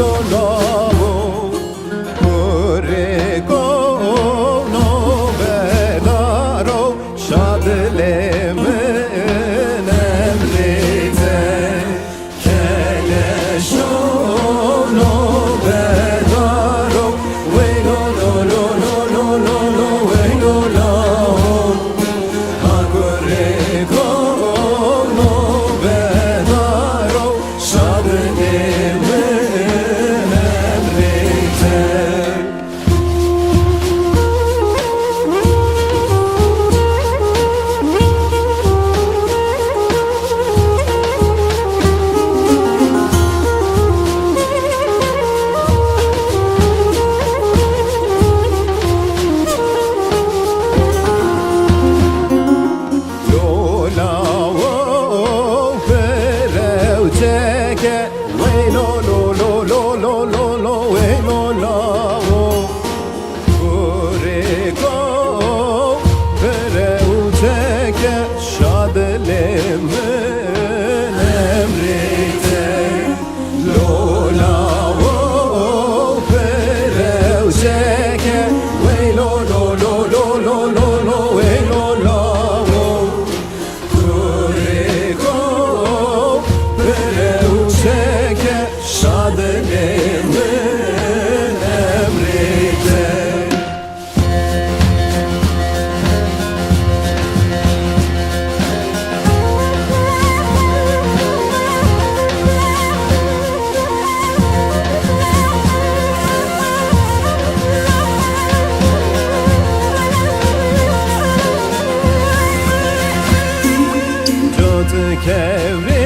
lo lo Kuriko no bedaro Şadlemin emrite Keleşo no bedaro Wey lo lo lo lo lo lo lo Wey lo lo Kuriko no bedaro Şadlemin Wey lo lo lo lo lo lo lo Wey lo lo Kuriko Pereuceke Şadlemin emrite Lo la Pereuceke Wey lo lo lo lo lo lo lo Wey lo lo Kuriko Pereuceke Şadlemin emrite Cotu kevri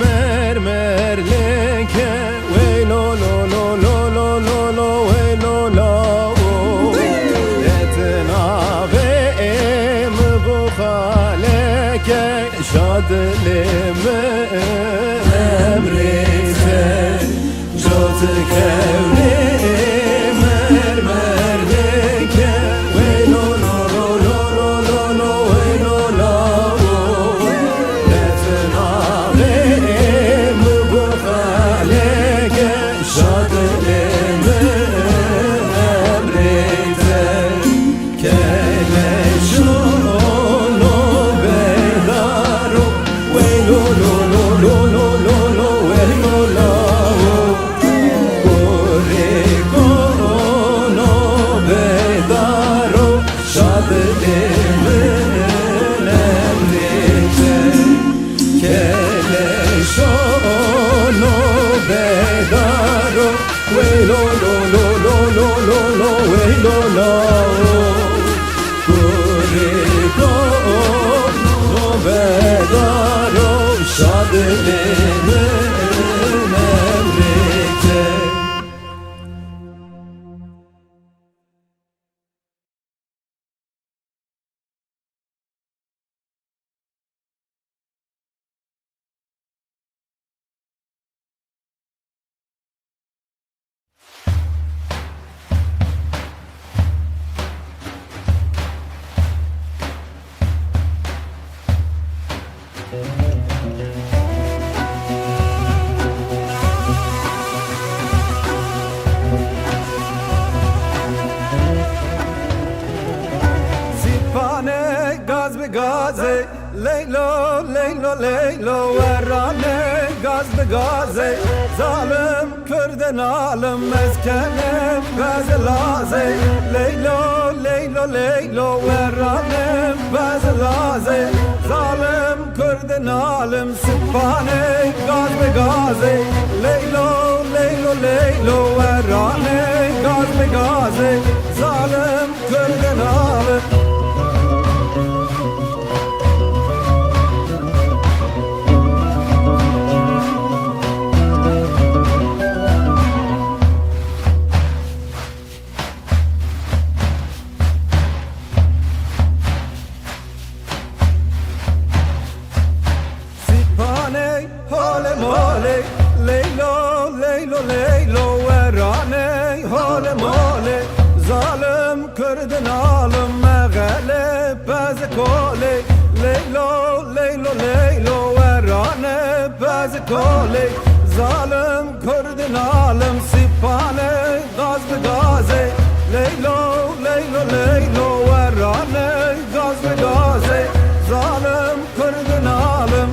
mermerleke Wey lo lo lo lo lo lo lo Wey lo lo Etnavim bu faleke Şadlemin emrite Cotu kevri mermerleke Wey lo lo lo lo lo lo lo Wey lo lo Etnavim bu faleke Şadlemin emrite Keleşonu bedaro Wey lo lo lo lo lo lo lo Wey lo lo Kurikono bedaro Şadlemin emrite Keleşonu bedaro Wey lo lo lo lo lo lo lo Wey lo lo Kurikono bedaro Şadlemin emrite Sipane gaz be gaze Leylo leylo leylo Verrane gaz be gaze Zalim kürden alım Mezkenim gaze laze Leylo leylo leylo Verrane gaze laze Zalim kürden alım Sipane gaz be gaze Leylo leylo leylo Verrane gaz be gaze Zalim kürden alım Hole mole, leylo, leylo, leylo, verane, hole mole, zalim kırdın alım, meğele, peze kole, leylo, leylo, leylo, verane, peze kole, zalim kurdin alem sipane gaz be gaze leylo leylo leylo verane gaz be gaze zalim kurdin alem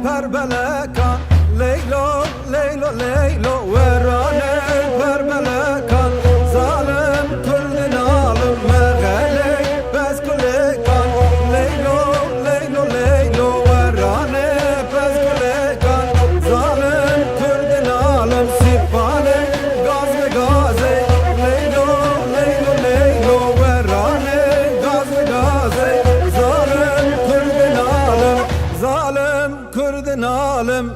Perbelekan Leylo, Leylo, Leylo Verane perbelekan Zalim kurdin alım Meğelek bezkulekan Leylo, Leylo, Leylo Verane bezkulekan Zalim kurdin alım Sipane gaz ve gaze Leylo, Leylo, Leylo Verane gaz ve gaze Zalim kurdin alım Zalim kurdin alem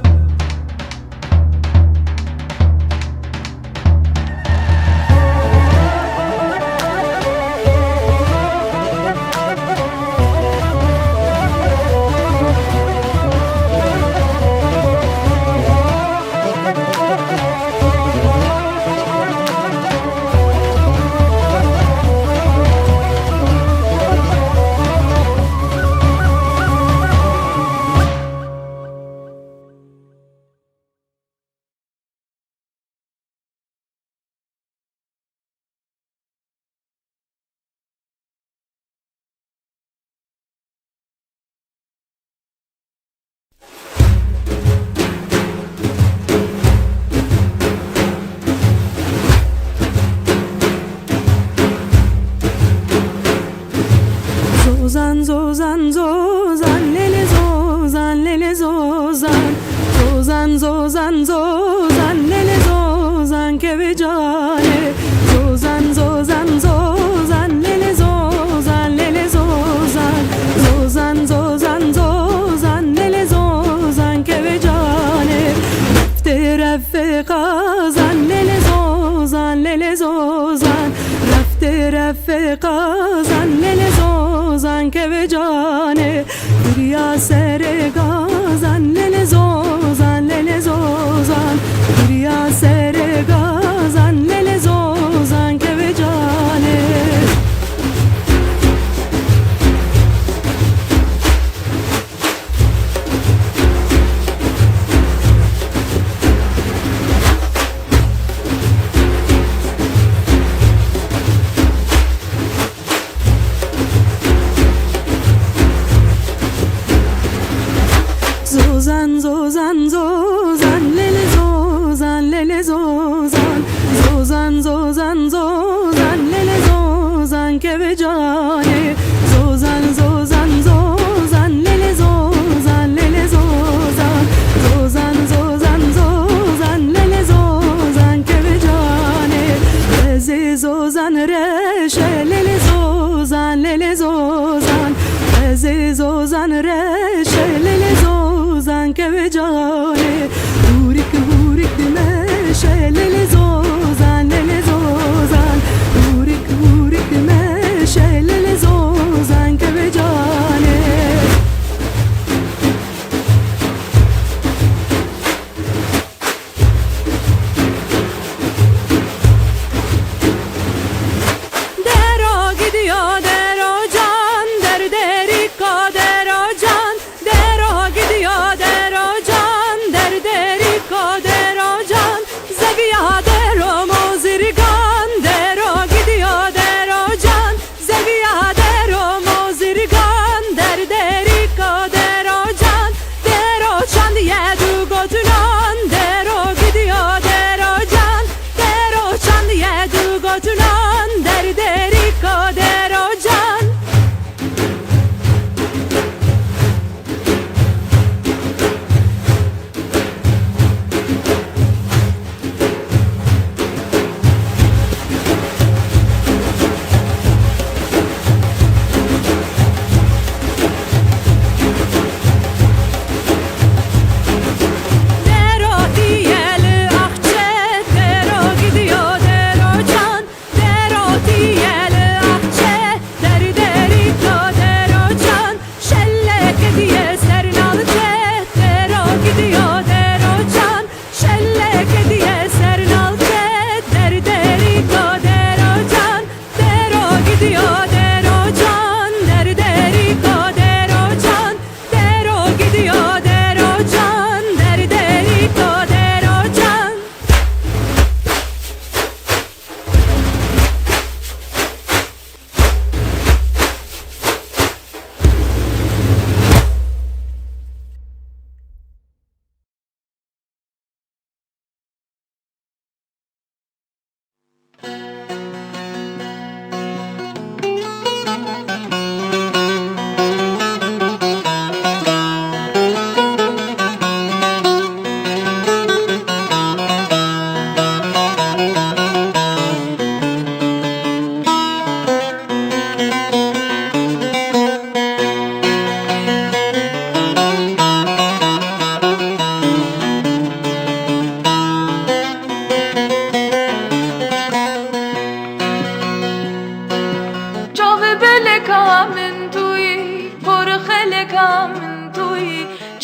Zozan, zozan, zozan, lele zozan, lele zozan. Zozan, zozan, zozan, lele zozan, keve cane. Zozan, zozan, zozan, lele zozan, lele zozan. Zozan, zozan, zozan, lele zozan, keve cane. Rafte raffe kazan, lele zozan, lele zozan. Rafte raffe kazan, lele zozan keve cane Diriya sere gazan lele zozan lele zozan Diriya sere gazan lele zozan keve cane Zozan, zozan, zozan, lele zozan, lele zozan. Zozan, zozan, zozan, lele zozan, keve cane. Zozan, zozan, zozan, lele zozan, lele zozan. Zozan, zozan, zozan, lele zozan, keve cane. Leze zozan, reşe, lele zozan, lele zozan. Leze zozan, reşe, lele zozan keve cane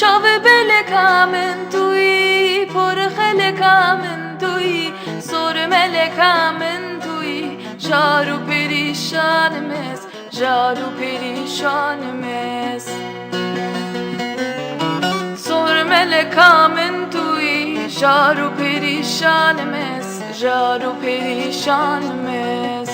جاوه بلکا من توی پر خلکا من توی سر ملکا من توی جارو پریشانمز جارو پریشانمز سر ملکا من توی جارو پریشانمز جارو پریشانمز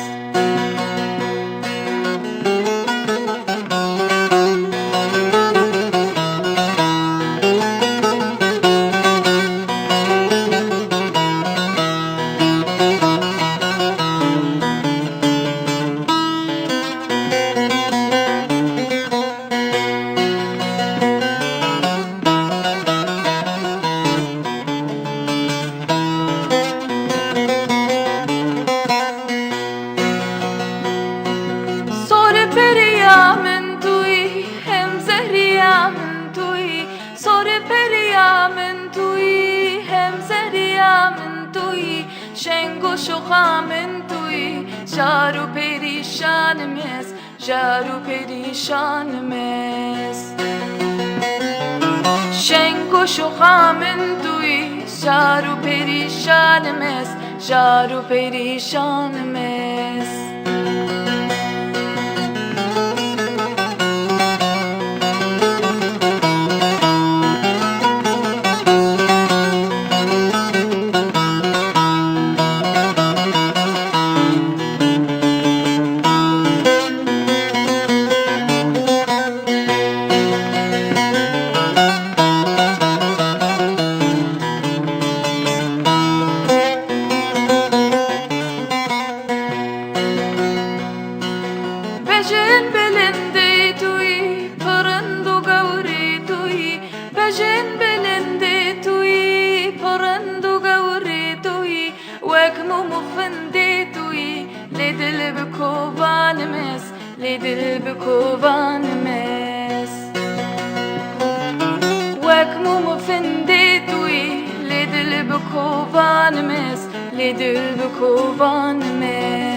من توی هم زهریا من توی سر پریا من توی هم زهریا من توی شنگ و شوخا من توی جارو پریشانمز جارو پریشانمز شنگ و شوخا من توی جارو پریشانمز جارو پریشانمز Bejin belinde tuyi parandu gavri tuyi Bejin belinde tuyi parandu gavri tuyi Wekmu mufende tuyi Lidil bikovanimiz Lidil bikovanimiz Wekmu mufende tuyi Lidil bikovanimiz Lidil bikovanimiz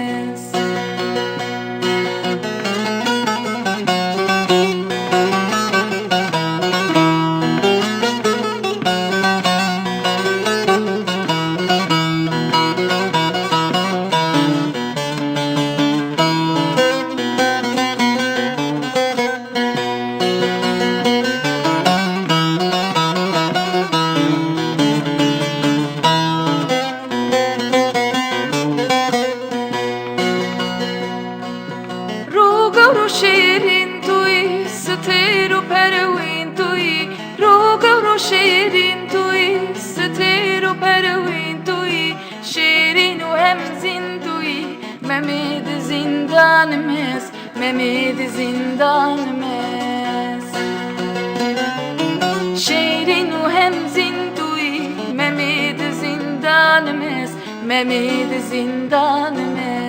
شیرین توی ستیر و پروین توی رو شیرین توی ستیر و پروین توی شیرین و همزین توی ممید زندانمز ممید زندانمز شیرین و همزین توی ممید زندانمز ممید زندانمز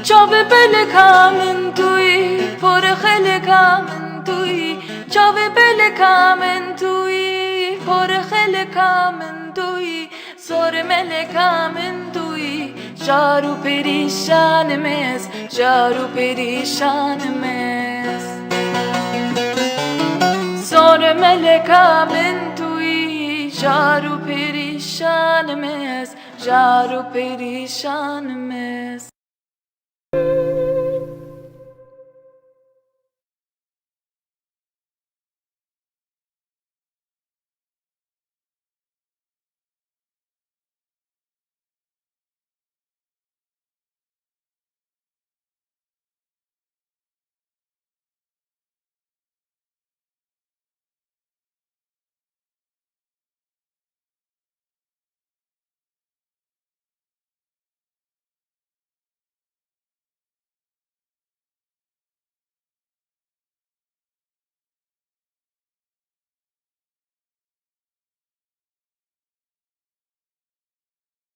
جاوه بلکا من توی پر خلکا من توی جاوه بلکا من توی پر خلکا من توی سر ملکا من توی جارو پریشانمز جارو پریشانمز سر ملکا من توی جارو پریشانمز جارو پریشانمز